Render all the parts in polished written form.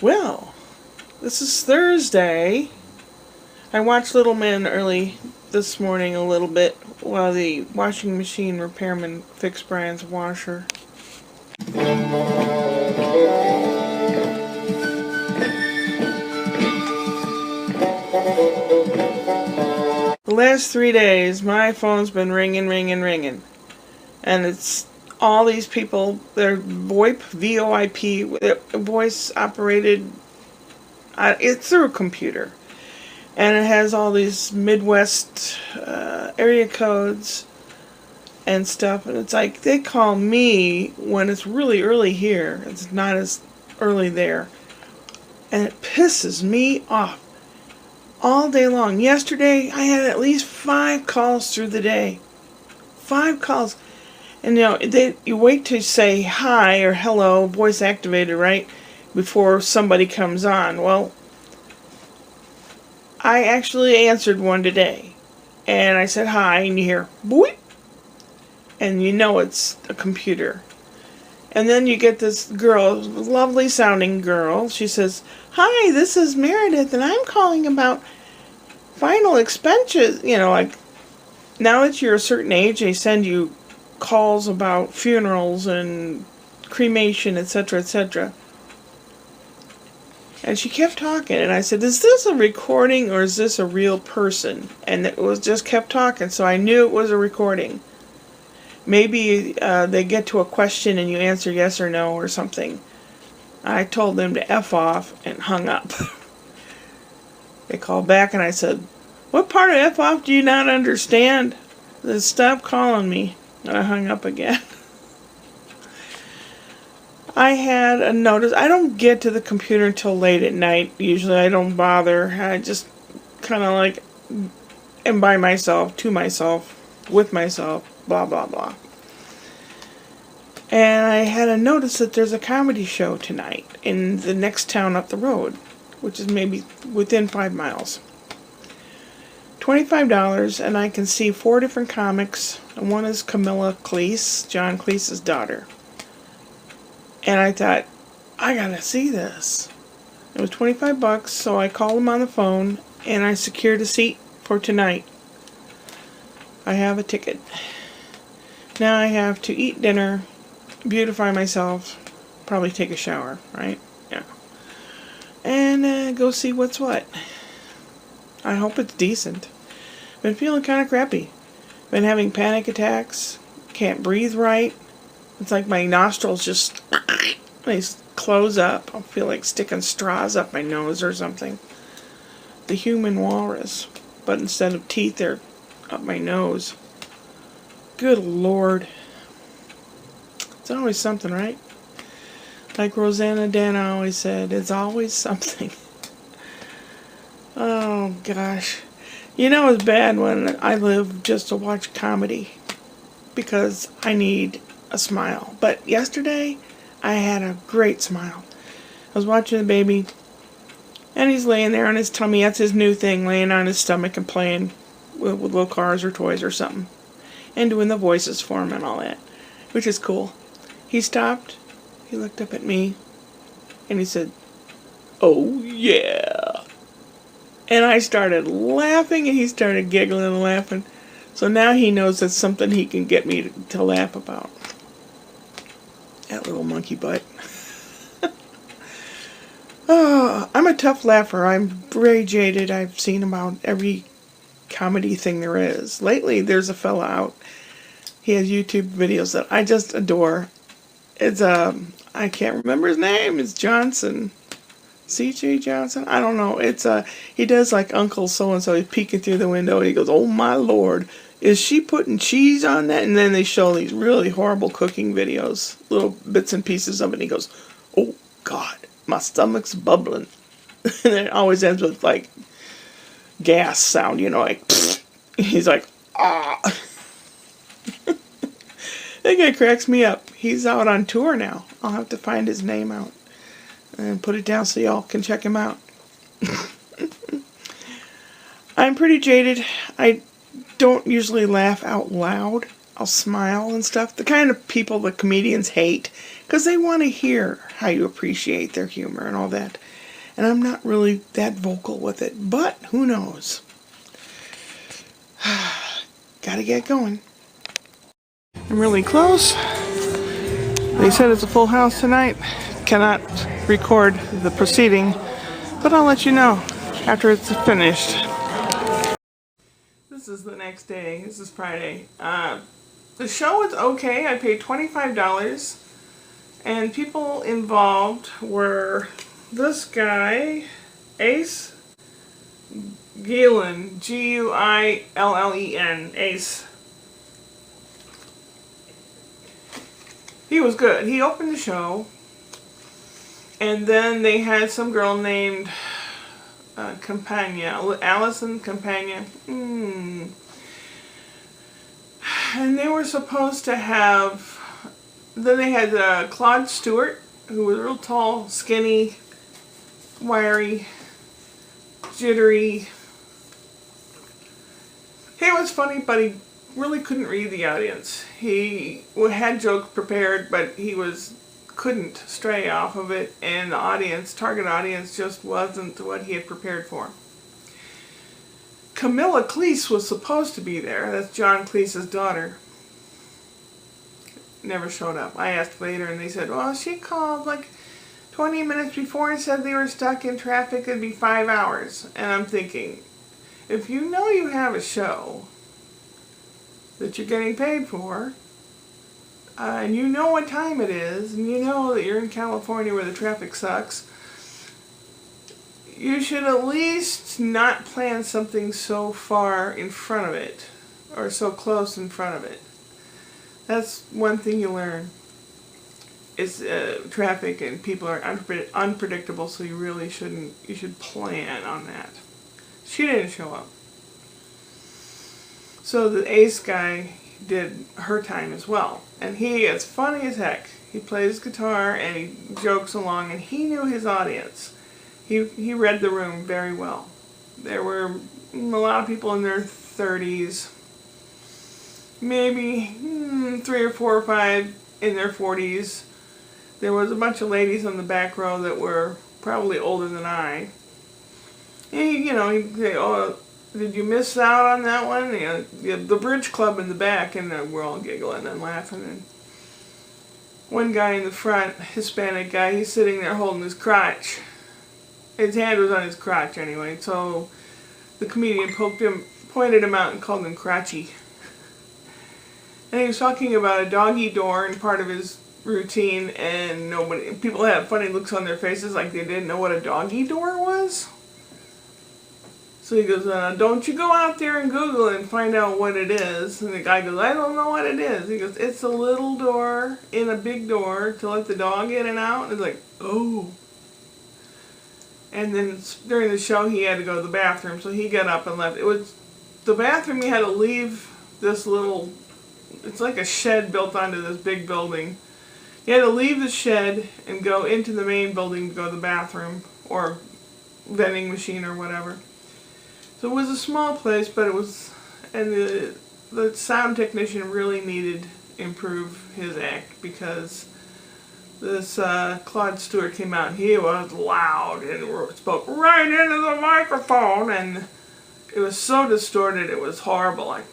Well, this is Thursday. I watched Little Men early this morning a little bit while the washing machine repairman fixed Brian's washer. The last 3 days, my phone's been ringing. And it's all these people, they're VoIP, VoIP, voice operated, it's through a computer. And it has all these Midwest area codes and stuff. And it's like, they call me when it's really early here. It's not as early there. And it pisses me off all day long. Yesterday, I had at least 5 calls through the day. 5 calls. And you wait to say hi or hello, voice activated, right? Before somebody comes on. Well, I actually answered one today. And I said hi, and you hear boop. And you know it's a computer. And then you get this girl, lovely sounding girl. She says, "Hi, this is Meredith, and I'm calling about final expenses." Like, now that you're a certain age, they send you calls about funerals and cremation, etc., etc. And she kept talking, and I said, "Is this a recording or is this a real person?" And it was just kept talking, so I knew it was a recording. Maybe they get to a question and you answer yes or no or something. I told them to F off and hung up. They called back and I said, "What part of F off do you not understand?" They said, "Stop calling me." And I hung up again. I had a notice. I don't get to the computer until late at night. Usually I don't bother. I just kind of like am by myself, to myself, with myself, blah, blah, blah. And I had a notice that there's a comedy show tonight in the next town up the road, which is maybe within 5 miles. $25, and I can see 4 different comics. And one is Camilla Cleese, John Cleese's daughter. And I thought, I gotta see this. It was $25, so I called him on the phone, and I secured a seat for tonight. I have a ticket. Now I have to eat dinner, beautify myself, probably take a shower, right? Yeah. And go see what's what. I hope it's decent. Been feeling kind of crappy. Been having panic attacks. Can't breathe right. It's like my nostrils just they close up. I feel like sticking straws up my nose or something. The human walrus. But instead of teeth, they're up my nose. Good Lord. It's always something, right? Like Rosanna Dana always said, it's always something. Oh, gosh. It's bad when I live just to watch comedy because I need a smile. But yesterday, I had a great smile. I was watching the baby, and he's laying there on his tummy. That's his new thing, laying on his stomach and playing with little cars or toys or something. And doing the voices for him and all that, which is cool. He stopped, he looked up at me, and he said, "Oh, yeah." And I started laughing, and he started giggling and laughing. So now he knows that's something he can get me to laugh about. That little monkey butt. Oh, I'm a tough laugher. I'm very jaded. I've seen about every comedy thing there is. Lately, there's a fella out. He has YouTube videos that I just adore. It's, I can't remember his name. It's Johnson. C.J. Johnson? I don't know. It's he does like Uncle so-and-so. He's peeking through the window and he goes, "Oh my Lord, is she putting cheese on that?" And then they show these really horrible cooking videos, little bits and pieces of it, and he goes, "Oh God, my stomach's bubbling." And it always ends with like gas sound, like he's like, "Ah." That guy cracks me up. He's out on tour now. I'll have to find his name out and put it down so y'all can check him out. I'm pretty jaded. I don't usually laugh out loud. I'll smile and stuff. The kind of people the comedians hate because they want to hear how you appreciate their humor and all that. And I'm not really that vocal with it, but who knows? Gotta get going. I'm really close. They said it's a full house tonight. Cannot record the proceeding, but I'll let you know after it's finished. This is the next day. This is Friday. The show was okay. I paid $25, and people involved were this guy, Ace Guillen, Guillen, Ace. He was good. He opened the show, and then they had some girl named Campagna, Allison Campagna. And they were supposed to have, then they had Claude Stewart, who was real tall, skinny, wiry, jittery. He was funny, but he really couldn't read the audience. He had jokes prepared, but he couldn't stray off of it, and the audience, target audience, just wasn't what he had prepared for. Camilla Cleese was supposed to be there. That's John Cleese's daughter. Never showed up. I asked later, and they said, well, she called like 20 minutes before and said they were stuck in traffic. It'd be 5 hours. And I'm thinking, if you know you have a show that you're getting paid for, and you know what time it is, and you know that you're in California where the traffic sucks, you should at least not plan something so far in front of it, or so close in front of it. That's one thing you learn, is traffic, and people are unpredictable, so you should plan on that. She didn't show up. So the Ace guy did her time as well, and he is funny as heck. He plays guitar and he jokes along, and he knew his audience. He read the room very well. There were a lot of people in their 30s, maybe 3 or 4 or 5 in their 40s. There was a bunch of ladies on the back row that were probably older than I. And he'd say, oh, did you miss out on that one? The Bridge Club in the back, and we're all giggling and laughing. And one guy in the front, Hispanic guy, he's sitting there holding his crotch. His hand was on his crotch anyway, so the comedian pointed him out and called him Crotchy. And he was talking about a doggy door in part of his routine, and people had funny looks on their faces like they didn't know what a doggy door was. So he goes, don't you go out there and Google and find out what it is. And the guy goes, I don't know what it is. He goes, it's a little door in a big door to let the dog in and out. And it's like, oh. And then during the show, he had to go to the bathroom, so he got up and left. It was the bathroom. He had to leave this little, it's like a shed built onto this big building. He had to leave the shed and go into the main building to go to the bathroom or vending machine or whatever. So it was a small place, but it was, and the sound technician really needed to improve his act, because this Claude Stewart came out and he was loud and spoke right into the microphone, and it was so distorted it was horrible. It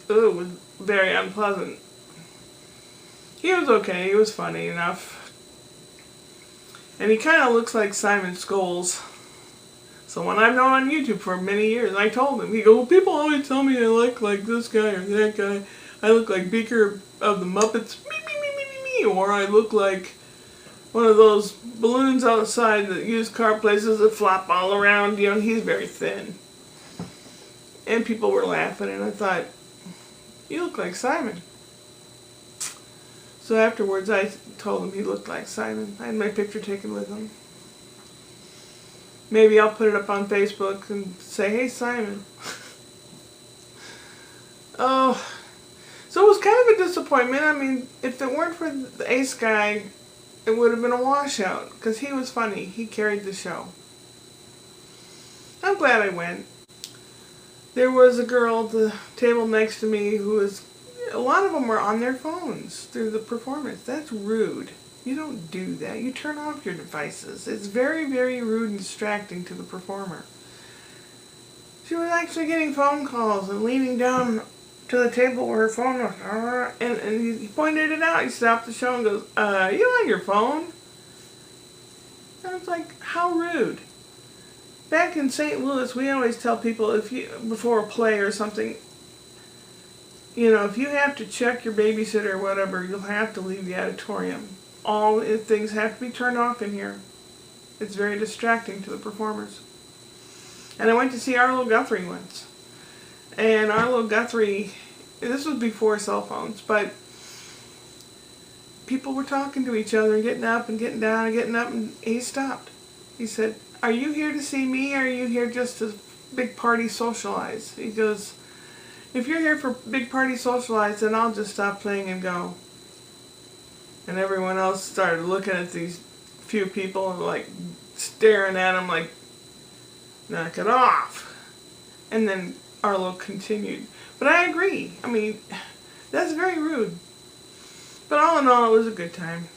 was very unpleasant. He was okay, he was funny enough. And he kind of looks like Simon Scholes. Someone I've known on YouTube for many years. I told him, he goes, well, people always tell me I look like this guy or that guy. I look like Beaker of the Muppets, or I look like one of those balloons outside the used car places that flop all around. He's very thin. And people were laughing, and I thought, you look like Simon. So afterwards, I told him he looked like Simon. I had my picture taken with him. Maybe I'll put it up on Facebook and say, hey, Simon. Oh, so it was kind of a disappointment. I mean, if it weren't for the Ace guy, it would have been a washout, because he was funny. He carried the show. I'm glad I went. There was a girl at the table next to me who was, a lot of them were on their phones through the performance. That's rude. You don't do that. You turn off your devices. It's very, very rude and distracting to the performer. She was actually getting phone calls and leaning down to the table where her phone was. And he pointed it out. He stopped the show and goes, you on your phone? And I was like, how rude. Back in St. Louis, we always tell people before a play or something, if you have to check your babysitter or whatever, you'll have to leave the auditorium. All things have to be turned off in here. It's very distracting to the performers. And I went to see Arlo Guthrie once. And Arlo Guthrie, this was before cell phones, but people were talking to each other and getting up and getting down and getting up, and he stopped. He said, are you here to see me, or are you here just to big party socialize? He goes, if you're here for big party socialize, then I'll just stop playing and go. And everyone else started looking at these few people and like staring at him like, knock it off. And then Arlo continued. But I agree. I mean, that's very rude. But all in all, it was a good time.